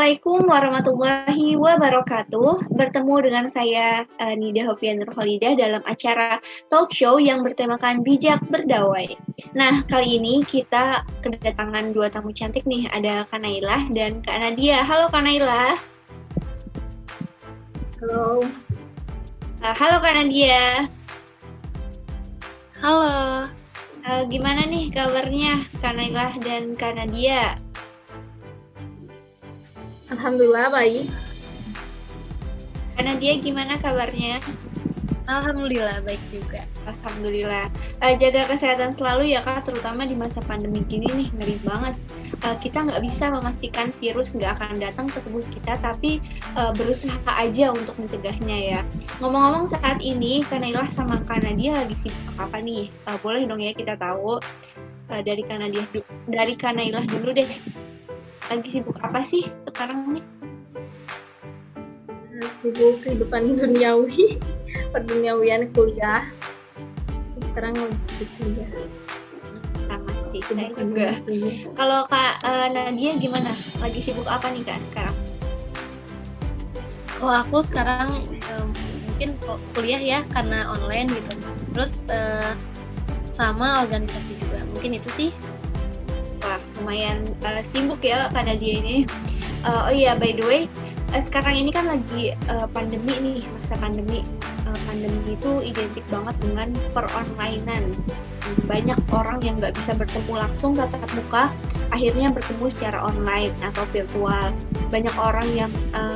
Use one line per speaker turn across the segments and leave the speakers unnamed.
Assalamualaikum warahmatullahi wabarakatuh. Bertemu dengan saya Nida Hovian Nurholidah dalam acara talk show yang bertemakan bijak berdawai. Nah, kali ini kita kedatangan dua tamu cantik nih, ada Kak Nailah dan Kak Nadia. Halo Kak Nailah.
Halo.
Halo Kak Nadia.
Halo.
Gimana nih kabarnya Kak Nailah dan Kak Nadia?
Alhamdulillah baik.
Kak Nadia gimana kabarnya?
Alhamdulillah baik juga.
Alhamdulillah. Jaga kesehatan selalu ya Kak, terutama di masa pandemi gini nih, ngeri banget. Kita nggak bisa memastikan virus nggak akan datang ke tubuh kita, tapi berusaha aja untuk mencegahnya ya. Ngomong-ngomong saat ini, Kak Nailah sama Kak Nadia lagi sibuk apa nih? Boleh dong ya kita tahu dari Kak Nailah dulu deh. Lagi sibuk apa sih sekarang nih?
Sibuk kehidupan duniawi, perduniawian kuliah. Sekarang lagi sibuk kuliah.
Sama sih, saya juga. Kalau Kak Nadia gimana? Lagi sibuk apa nih Kak sekarang?
Kalau aku sekarang mungkin kuliah ya karena online gitu. Terus sama organisasi juga. Mungkin itu sih.
Wah, lumayan sibuk ya Kak Nadia ini. Oh iya, by the way, sekarang ini kan lagi pandemi nih, masa pandemi. Pandemi itu identik banget dengan peronlinean. Banyak orang yang nggak bisa bertemu langsung tatap muka, akhirnya bertemu secara online atau virtual. Banyak orang yang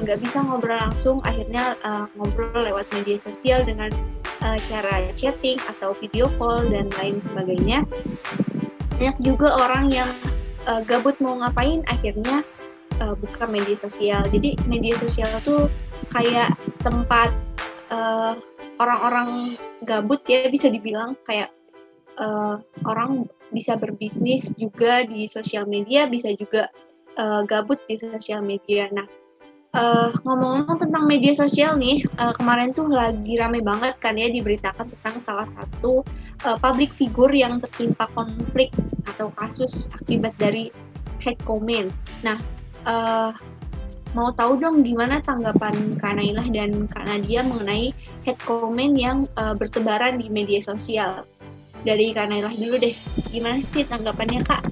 nggak bisa ngobrol langsung, akhirnya ngobrol lewat media sosial dengan cara chatting atau video call dan lain sebagainya. Banyak juga orang yang gabut mau ngapain, akhirnya buka media sosial. Jadi media sosial itu kayak tempat orang-orang gabut ya, bisa dibilang kayak orang bisa berbisnis juga di sosial media, bisa juga gabut di sosial media. Nah, ngomong-ngomong tentang media sosial nih, kemarin tuh lagi rame banget kan ya diberitakan tentang salah satu public figure yang tertimpa konflik atau kasus akibat dari hate comment. Nah, mau tahu dong gimana tanggapan Kak Nailah dan Kak Nadia mengenai hate comment yang bertebaran di media sosial. Dari Kak Nailah dulu deh, gimana sih tanggapannya Kak?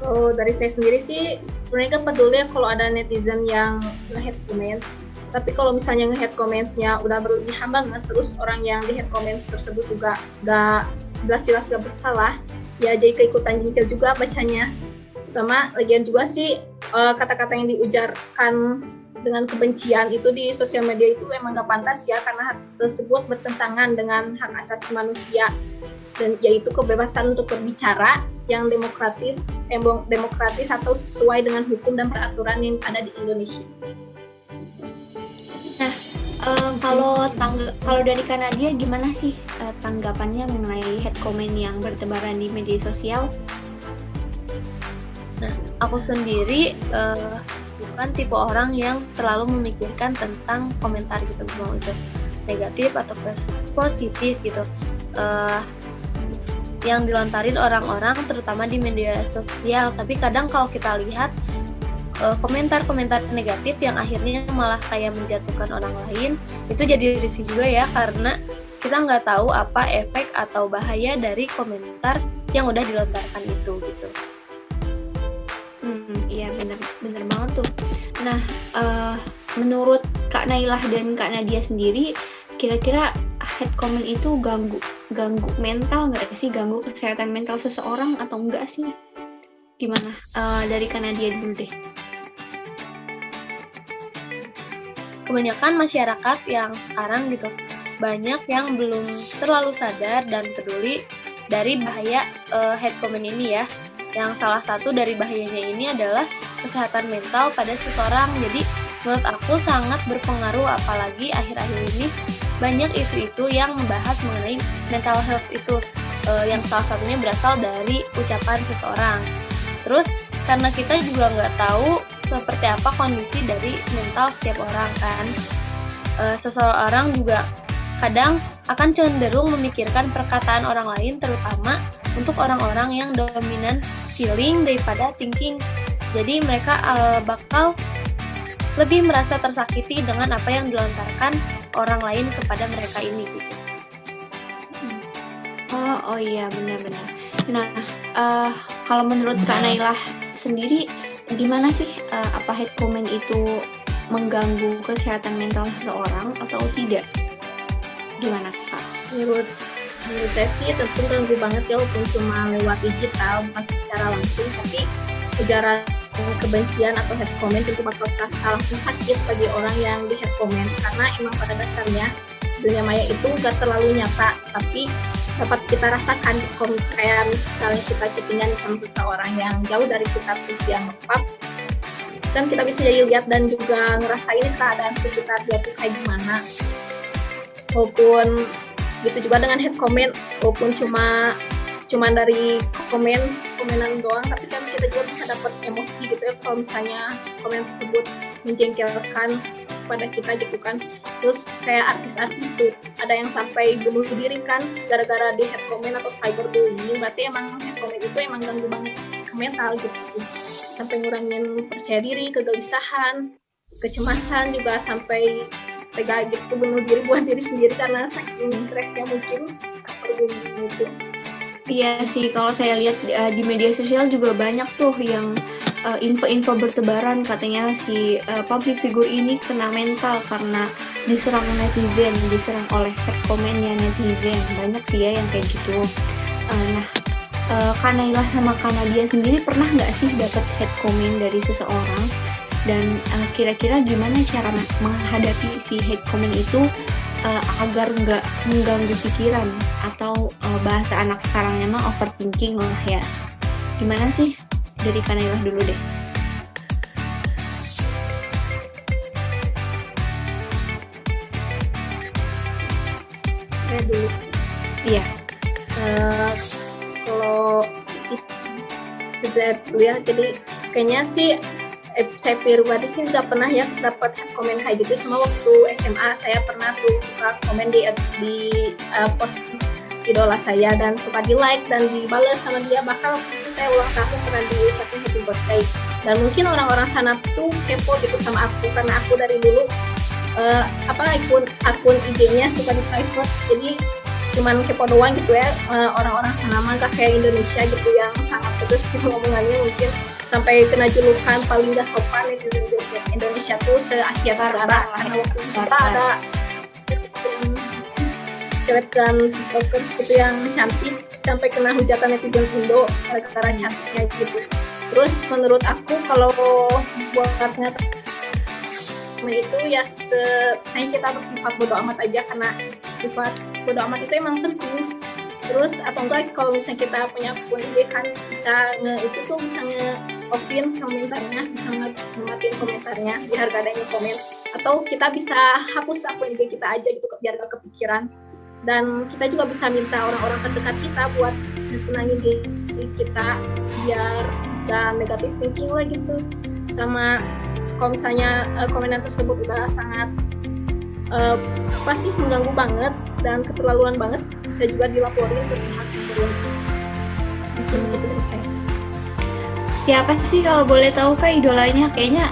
Oh, dari saya sendiri sih sebenarnya kan peduli kalau ada netizen yang nge-hate comments. Tapi kalau misalnya nge-hate comments-nya udah berlebihan banget, terus orang yang di-hate comments tersebut juga gak jelas-jelas gak bersalah, ya jadi keikutan jengkel juga bacanya. Sama lagian juga sih kata-kata yang diujarkan dengan kebencian itu di sosial media itu emang gak pantas ya, karena hal tersebut bertentangan dengan hak asasi manusia, dan yaitu kebebasan untuk berbicara yang demokratis atau sesuai dengan hukum dan peraturan yang ada di Indonesia.
Nah, kalau dari Kak Nadia gimana sih tanggapannya mengenai hate comment yang bertebaran di media sosial?
Nah, aku sendiri bukan tipe orang yang terlalu memikirkan tentang komentar gitu, mau itu negatif atau positif gitu. Yang dilontarin orang-orang terutama di media sosial. Tapi kadang kalau kita lihat komentar-komentar negatif yang akhirnya malah kayak menjatuhkan orang lain, itu jadi risih juga ya, karena kita nggak tahu apa efek atau bahaya dari komentar yang udah dilontarkan itu gitu.
Iya bener banget tuh. Nah, menurut Kak Nailah dan Kak Nadia sendiri, kira-kira hate comment itu ganggu mental nggak sih, ganggu kesehatan mental seseorang atau enggak sih? Gimana? Dari Kak Nadia dulu deh.
Kebanyakan masyarakat yang sekarang gitu, banyak yang belum terlalu sadar dan peduli dari bahaya hate comment ini ya. Yang salah satu dari bahayanya ini adalah kesehatan mental pada seseorang. Jadi menurut aku sangat berpengaruh, apalagi akhir-akhir ini banyak isu-isu yang membahas mengenai mental health itu, yang salah satunya berasal dari ucapan seseorang. Terus karena kita juga nggak tahu seperti apa kondisi dari mental setiap orang kan, seseorang juga kadang akan cenderung memikirkan perkataan orang lain, terutama untuk orang-orang yang dominan feeling daripada thinking. Jadi mereka bakal lebih merasa tersakiti dengan apa yang dilontarkan orang lain kepada mereka ini gitu.
Oh iya, benar-benar. Nah, kalau menurut Kak Nailah sendiri, gimana sih apa hate comment itu mengganggu kesehatan mental seseorang atau tidak? Gimana Kak?
Menurut saya sih tentu ganggu banget ya, walaupun cuma lewat digital, bukan secara langsung, tapi ujaran kebencian atau hate comment itu bakal terasa langsung sakit bagi orang yang di hate comment, karena emang pada dasarnya dunia maya itu gak terlalu nyata, tapi dapat kita rasakan. Kayak misalnya kita chattingan sama seseorang yang jauh dari kita terus dia nge-pub, kan kita bisa jadi lihat dan juga ngerasain keadaan sekitar dia tuh kayak gimana. Maupun gitu juga dengan hate comment, walaupun cuma dari komenan doang, tapi kan kita juga bisa dapat emosi gitu ya kalau misalnya komen tersebut menjengkelkan pada kita gitu kan. Terus kayak artis-artis tuh ada yang sampai bunuh diri kan gara-gara di hate comment atau cyberbullying. Berarti emang hate comment itu emang ganggu banget ke mental gitu, sampai ngurangin percaya diri, kegelisahan, kecemasan, juga sampai tega gitu bunuh diri buat diri sendiri karena saking stresnya mungkin cyberbullying itu.
Iya sih, kalau saya lihat di media sosial juga banyak tuh yang info-info bertebaran katanya si public figure ini kena mental karena diserang netizen, diserang oleh hate comment-nya netizen. Banyak sih ya yang kayak gitu. Kak Nailah sama Kak Nadia sendiri pernah nggak sih dapat hate comment dari seseorang? Dan kira-kira gimana cara menghadapi si hate comment itu agar nggak mengganggu pikiran, atau bahasa anak sekarangnya mah overthinking lah ya. Gimana sih? Dari Kak Nailah dulu deh.
Saya dulu.
Iya.
Kalau dulu ya, jadi kayaknya sih saya pribadi sih nggak pernah ya dapat komen kayak gitu. Cuma waktu SMA saya pernah tuh suka komen di post idola saya dan suka di like dan dibalas sama dia. Bahkan waktu itu saya ulang tahun pernah diucapin happy birthday, dan mungkin orang-orang sana tuh kepo gitu sama aku karena aku dari dulu akun IG-nya suka di private, jadi cuman kepo doang gitu ya. Orang-orang sana mah gak kayak Indonesia gitu yang sangat pedes gitu ngomongannya, mungkin sampai kena julukan paling gak sopan itu di Indonesia tuh se-Asia Tenggara, karena waktu itu ada selebgram tiktokers gitu yang cantik sampai kena hujatan netizen Indo gara-gara cantiknya gitu. Terus menurut aku kalau buat itu ya kayak kita bersifat bodo amat aja, karena sifat bodo amat itu emang penting. Terus atau enggak kalau misalnya kita punya akun IG kan bisa nge-offin komentarnya, bisa ngematiin komentarnya biar gak ada yang komen, atau kita bisa hapus akun IG kita aja gitu biar gak kepikiran. Dan kita juga bisa minta orang-orang terdekat kita buat tenangin diri kita biar gak negatif thinking lah gitu. Sama kalau misalnya komenan tersebut udah sangat mengganggu banget dan keterlaluan banget, bisa juga dilaporin ke pihak yang berwajib. Mungkin itu dari saya.
Siapa sih kalau boleh tahu Kak idolanya? Kayaknya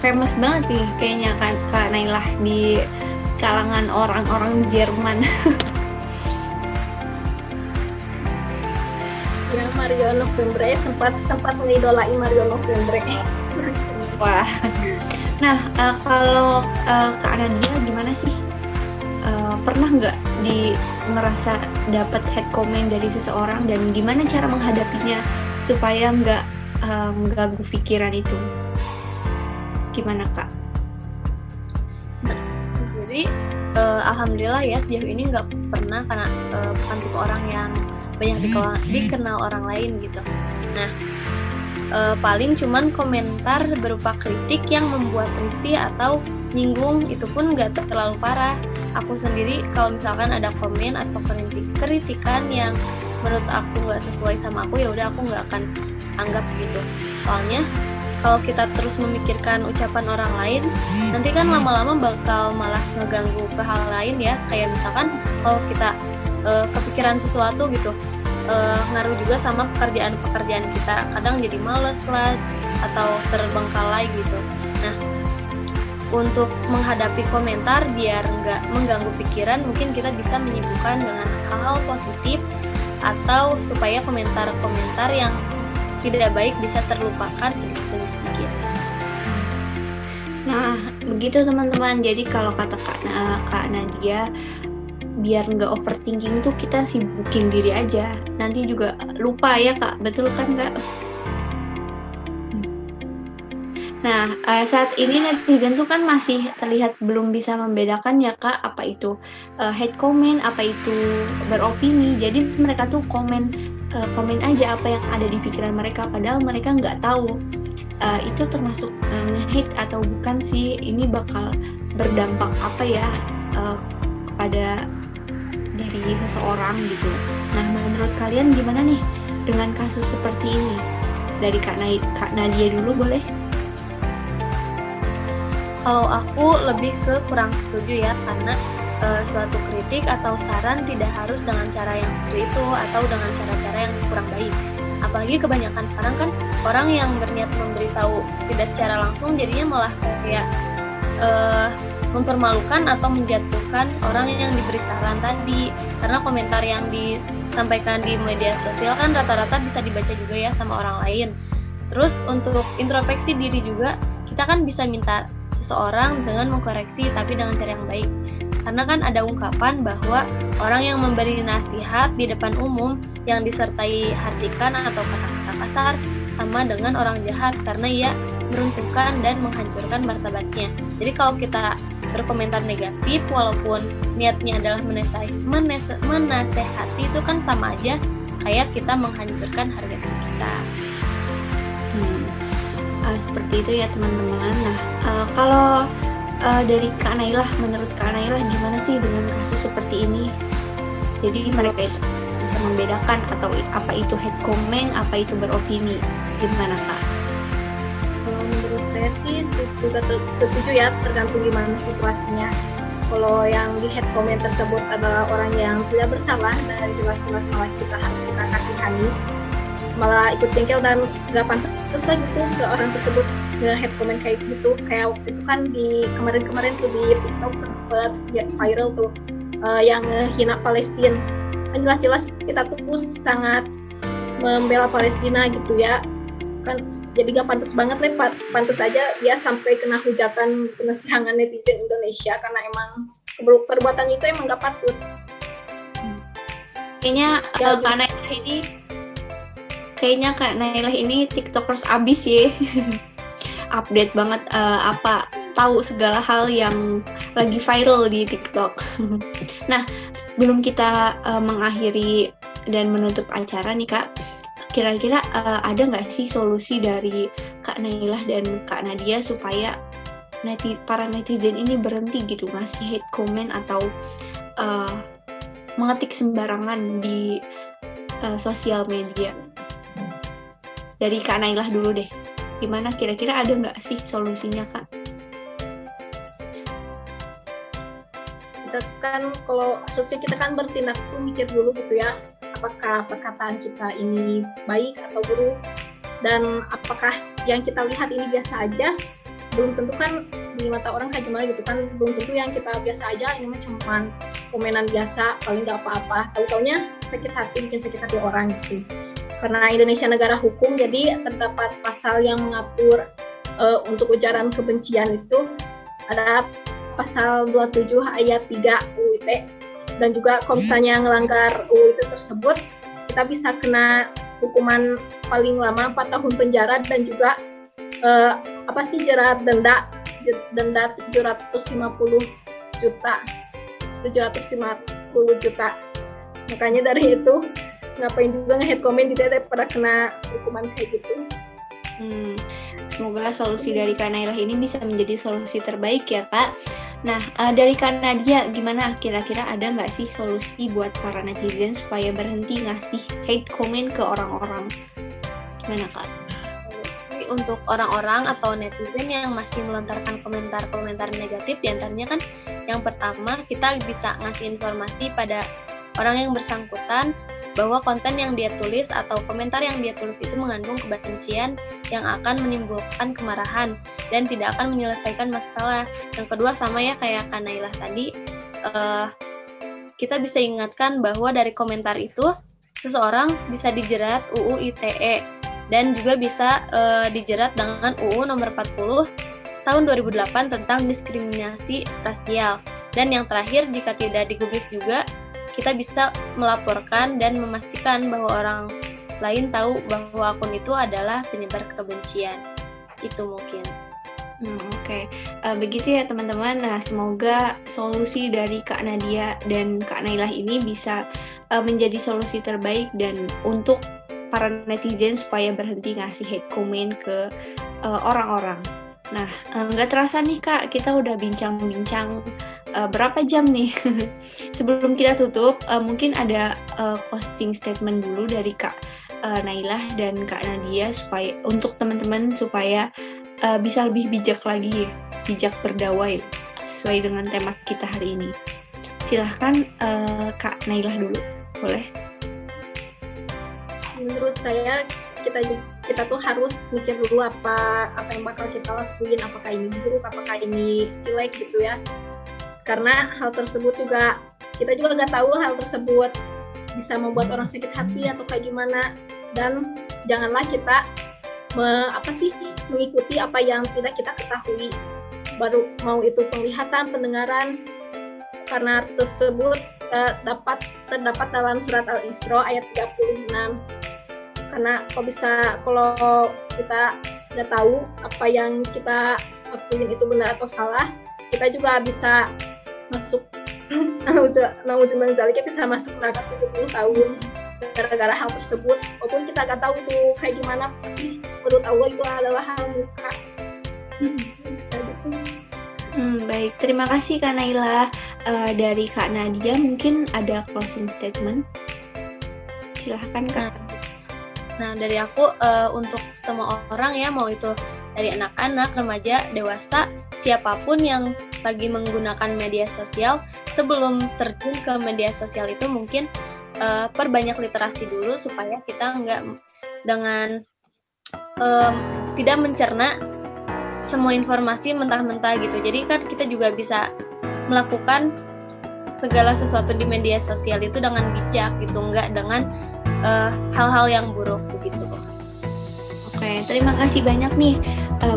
famous banget nih kayaknya kan Kak Nailah di kalangan orang-orang Jerman.
Ya, Mario Novembre, sempat mengidolai Mario Novembre.
Wah. Nah, kalau Kak Nadia gimana sih? Pernah nggak ngerasa dapat hate comment dari seseorang, dan gimana cara menghadapinya supaya nggak mengganggu pikiran itu? Gimana Kak?
Jadi alhamdulillah ya sejauh ini nggak pernah, karena bukan tipe orang yang banyak dikenal orang lain gitu. Nah, paling cuman komentar berupa kritik yang membuat risih atau nyinggung, itu pun nggak terlalu parah. Aku sendiri kalau misalkan ada komen atau kritikan yang menurut aku nggak sesuai sama aku, ya udah aku nggak akan anggap gitu. Soalnya kalau kita terus memikirkan ucapan orang lain, nanti kan lama-lama bakal malah ngeganggu ke hal lain ya. Kayak misalkan kalau kita kepikiran sesuatu gitu, ngaruh juga sama pekerjaan kita. Kadang jadi males lah atau terbengkalai gitu. Nah, untuk menghadapi komentar biar nggak mengganggu pikiran, mungkin kita bisa menyibukkan dengan hal-hal positif atau supaya komentar-komentar yang tidak baik bisa terlupakan sedikit demi sedikit.
Nah, begitu teman-teman. Jadi kalau kata Kak Nadia, biar nggak overthinking tuh kita sibukin diri aja. Nanti juga lupa ya Kak, betul kan Kak? Nah, saat ini netizen tuh kan masih terlihat belum bisa membedakan ya Kak, apa itu hate comment, apa itu beropini. Jadi mereka tuh komen aja apa yang ada di pikiran mereka, padahal mereka nggak tahu itu termasuk nge-hate atau bukan sih, ini bakal berdampak apa ya kepada diri seseorang gitu. Nah, menurut kalian gimana nih dengan kasus seperti ini? Dari Kak Nadia dulu boleh?
Kalau aku lebih ke kurang setuju ya, karena suatu kritik atau saran tidak harus dengan cara yang seperti itu atau dengan cara-cara yang kurang baik. Apalagi kebanyakan sekarang kan orang yang berniat memberitahu tidak secara langsung jadinya malah kayak mempermalukan atau menjatuhkan orang yang diberi saran tadi. Karena komentar yang disampaikan di media sosial kan rata-rata bisa dibaca juga ya sama orang lain. Terus untuk introspeksi diri juga, kita kan bisa minta seseorang dengan mengkoreksi tapi dengan cara yang baik. Karena kan ada ungkapan bahwa orang yang memberi nasihat di depan umum yang disertai hardikan atau kata-kata kasar sama dengan orang jahat karena ia meruntuhkan dan menghancurkan martabatnya. Jadi kalau kita berkomentar negatif walaupun niatnya adalah menasehati itu kan sama aja kayak kita menghancurkan harga diri kita.
Seperti itu ya teman-teman. Nah, kalau dari Kak Nailah, menurut Kak Nailah gimana sih dengan kasus seperti ini? Jadi mereka itu bisa membedakan atau apa itu hate comment, apa itu beropini, gimana Kak?
Kalau menurut saya sih juga setuju ya, tergantung gimana situasinya. Kalau yang di hate comment tersebut adalah orang yang tidak bersalah dan jelas-jelas malah kita harus kita kasihani, malah ikut jengkel dan gak pantas lah gitu ke orang tersebut nge-hate comment kayak gitu. Kayak waktu itu kan di kemarin tuh di TikTok sempat viral tuh yang ngehina Palestina. Kan jelas-jelas kita tuh sangat membela Palestina gitu ya. Kan jadi gak pantas banget nih, pantas aja dia sampai kena hujatan, kena serangan netizen Indonesia karena emang perbuatan itu emang gak patut.
Kayaknya Kak Nailah ini TikTokers abis ya. Update banget tahu segala hal yang lagi viral di TikTok. Nah, sebelum kita mengakhiri dan menutup acara nih Kak, kira-kira ada nggak sih solusi dari Kak Nailah dan Kak Nadia supaya para netizen ini berhenti gitu ngasih hate comment atau mengetik sembarangan di sosial media? Dari Kak Nailah dulu deh. Gimana kira-kira ada nggak sih solusinya Kak?
Kita kan kalau harusnya kita kan bertindak tuh mikir dulu gitu ya, apakah perkataan kita ini baik atau buruk, dan apakah yang kita lihat ini biasa aja. Belum tentu kan di mata orang kayak gimana gitu kan, belum tentu yang kita biasa aja ini mah cuma komenan biasa, paling nggak apa-apa, tahu-taunya sakit hati, bikin sakit hati orang gitu. Karena Indonesia negara hukum, jadi terdapat pasal yang mengatur untuk ujaran kebencian itu ada pasal 27 ayat 3 UU ITE, dan juga kalau misalnya ngelanggar UU ITE tersebut kita bisa kena hukuman paling lama 4 tahun penjara dan juga jerat denda 750 juta. Makanya dari itu ngapain juga nge-hate comment gitu daripada kena hukuman kayak gitu.
Semoga solusi dari Kak Nailah ini bisa menjadi solusi terbaik ya Kak. Nah, dari Kak Nadia gimana? Kira-kira ada nggak sih solusi buat para netizen supaya berhenti ngasih hate comment ke orang-orang? Gimana Kak?
Untuk orang-orang atau netizen yang masih melontarkan komentar-komentar negatif, diantaranya kan yang pertama kita bisa ngasih informasi pada orang yang bersangkutan bahwa konten yang dia tulis atau komentar yang dia tulis itu mengandung kebencian yang akan menimbulkan kemarahan dan tidak akan menyelesaikan masalah. Yang kedua sama ya kayak Kak Nailah tadi, kita bisa ingatkan bahwa dari komentar itu seseorang bisa dijerat UU ITE dan juga bisa dijerat dengan UU nomor 40 tahun 2008 tentang diskriminasi rasial. Dan yang terakhir, jika tidak digubris juga, kita bisa melaporkan dan memastikan bahwa orang lain tahu bahwa akun itu adalah penyebar kebencian. Itu mungkin.
Oke. Begitu ya teman-teman. Nah, semoga solusi dari Kak Nadia dan Kak Nailah ini bisa menjadi solusi terbaik dan untuk para netizen supaya berhenti ngasih hate comment ke orang-orang. Nah, nggak terasa nih Kak, kita udah bincang-bincang berapa jam nih? Sebelum kita tutup, mungkin ada closing statement dulu dari Kak Nailah dan Kak Nadia supaya untuk teman-teman supaya bisa lebih bijak lagi, bijak berdawai sesuai dengan tema kita hari ini. Silahkan Kak Nailah dulu, boleh?
Menurut saya kita tuh harus mikir dulu apa yang bakal kita lakuin, apakah ini buruk, apakah ini jelek gitu ya. Karena hal tersebut juga kita juga nggak tahu hal tersebut bisa membuat orang sakit hati atau kayak gimana, dan janganlah kita mengikuti apa yang tidak kita ketahui, baru mau itu penglihatan, pendengaran, karena tersebut terdapat dalam surat Al-Isra ayat 36. Karena kalau kita nggak tahu apa yang kita lakuin itu benar atau salah, kita juga bisa masuk nauzubillah zalika, bisa masuk neraka 70 tahun gara-gara hal tersebut. Walaupun kita nggak tahu itu kayak gimana, tapi menurut Allah itu adalah hal muka.
Baik, terima kasih Kak Nailah. Dari Kak Nadia mungkin ada closing statement. Silahkan Kak.
Nah, dari aku untuk semua orang ya, mau itu dari anak-anak, remaja, dewasa, siapapun yang lagi menggunakan media sosial, sebelum terjun ke media sosial itu mungkin perbanyak literasi dulu supaya kita nggak dengan tidak mencerna semua informasi mentah-mentah gitu. Jadi kan kita juga bisa melakukan segala sesuatu di media sosial itu dengan bijak gitu, nggak dengan hal-hal yang buruk begitu.
Oke, terima kasih banyak nih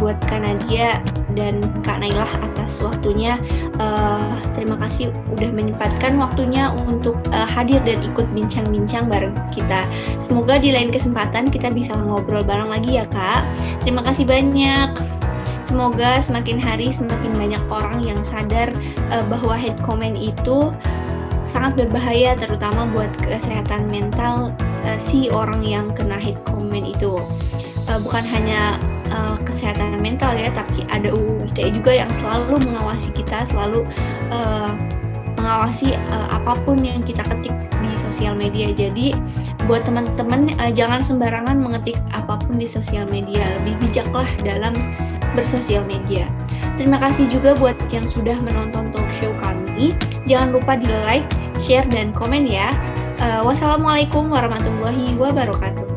buat Kak Nadia dan Kak Nailah atas waktunya. Terima kasih udah menyempatkan waktunya untuk hadir dan ikut bincang-bincang bareng kita. Semoga di lain kesempatan kita bisa ngobrol bareng lagi ya Kak. Terima kasih banyak. Semoga semakin hari semakin banyak orang yang sadar bahwa hate comment itu sangat berbahaya, terutama buat kesehatan mental si orang yang kena hate comment itu. Bukan hanya kesehatan mental ya, tapi ada UU ITE juga yang selalu mengawasi kita, selalu mengawasi apapun yang kita ketik di sosial media. Jadi buat teman-teman jangan sembarangan mengetik apapun di sosial media, lebih bijaklah dalam bersosial media. Terima kasih juga buat yang sudah menonton talk show kami. Jangan lupa di like, share, dan komen ya. Wassalamualaikum warahmatullahi wabarakatuh.